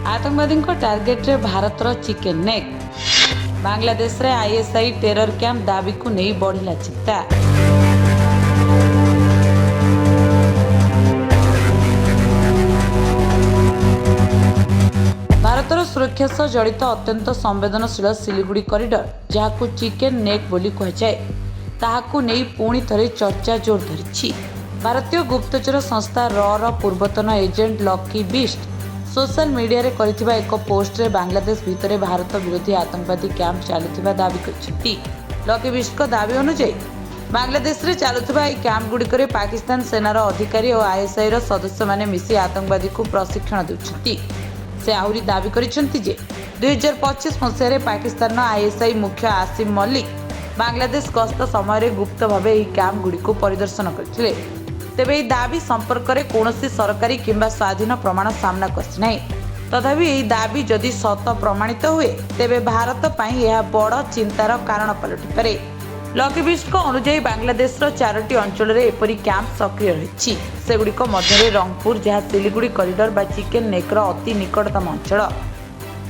आतंकवादी टार्गेट रे भारतर चिकेन नेक। बांग्लादेश रे आईएसआई टेरर कैंप दाबी को नहीं बढ़िला चिंता। भारतर सुरक्षा सह जड़ित अत्यंत संवेदनशील सिलीगुड़ी कॉरिडोर जहां चिकेन नेक बोली कहुए ताहाकु नहीं पुणी थरे चर्चा जोर धरी। भारतीय गुप्तचर संस्था र पूर्वतन agent Lucky Bisht social media रे करिथिबा एक पोस्ट रे बांग्लादेश भितरे भारत विरोधी आतंकवादी कैंप चालुथिबा दाबी करछिति। लकी बिस्ट को दाबी अनुसार बांग्लादेश रे चालुथिबा ए कैंप गुड़िक पाकिस्तान सेनार अधिकारी और आईएसआई र सदस्य माने मिसी आतंकवादी को प्रशिक्षण देउछिति। से आहुरी दाबी करिसेंति जे 2025 मसिया पाकिस्तान आईएसआई मुख्य आसिम मलिक बांग्लादेश गस्त समय गुप्त भाव यह कैंप गुड़िक परिदर्शन करथिले। तेबे यह दाबी संपर्क में कौन सरकारी किंबा स्वाधीन प्रमाण सामना करना। तथापि यह दाबी जदि सत प्रमाणित हुए तेबे भारत पई यह बड़ चिंतार कारण पलटि पारे। लकी बिस्ट अनुसार बांग्लादेश 4टी अंचल में एपरी कैंप सक्रिय रही। सेगुड़िक मध्य रंगपुर जहाँ सिलीगुड़ी कॉरिडोर बा चिकेन नेकर अति निकटतम अंचल।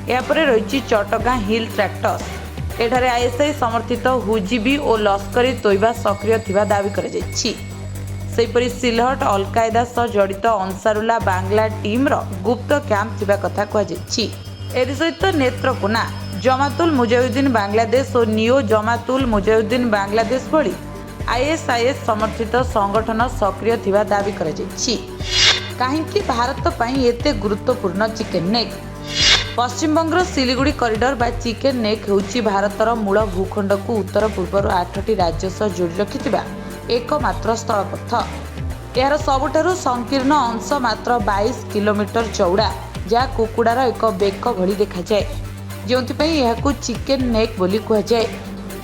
यापर रही चटगां हिल ट्रैक्टर्स। एठारे आईएसआई समर्थित हुजीबी और लश्करी तोयबा सक्रिय थिबा दाबी कराଯାଇଛି। सेपरी सिलहट अलकायदा सह जड़ित अंसारुल्ला बांग्ला टीम रो गुप्त कैंप थिबा कथा कहुଯାଇଛି। एदि सहित नेत्रकोना जमातुल मुजाहिदीन बांग्लादेश और नियो जमातुल मुजाहिदीन बांग्लादेश भली आईएसआईएस समर्थित संगठन सक्रिय थिबा दाबी कराଯାଇଛି। काहेकि भारत पई एते गुरुत्वपूर्ण चिकेन नेक। पश्चिम बंगर सिलीगुड़ी कॉरिडोर बा चिकेन नेक होउछि भारतर मूल भूखंड को उत्तर पूर्व 8टी राज्य सह जोड़ी रखिथिबा एकमात्र स्थलपथ। यार सबुठारु संकीर्ण अंश मात्र 22 किलोमीटर चौड़ा जहाँ कुकुड़ार एक बेक भली देखा जाए जोंथिपई यहाकु चिकेन नेक बोली कहुए।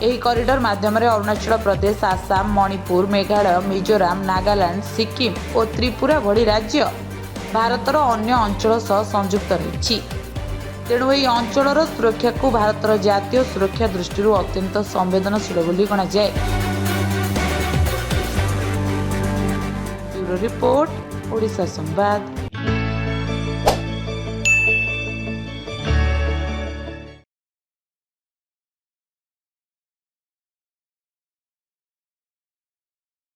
यही कॉरिडोर माध्यम अरुणाचल प्रदेश आसाम मणिपुर मेघालय मिजोराम नागालैंड सिक्किम और त्रिपुरा भली राज्य भारतर अन्य अंचल सह संयुक्त रही। तेणु यह अंचल सुरक्षा को भारतर जातीय सुरक्षा दृष्टि अत्यंत संवेदनशील बोली गणाए। ब्यूरो रिपोर्ट ओडिशा संवाद।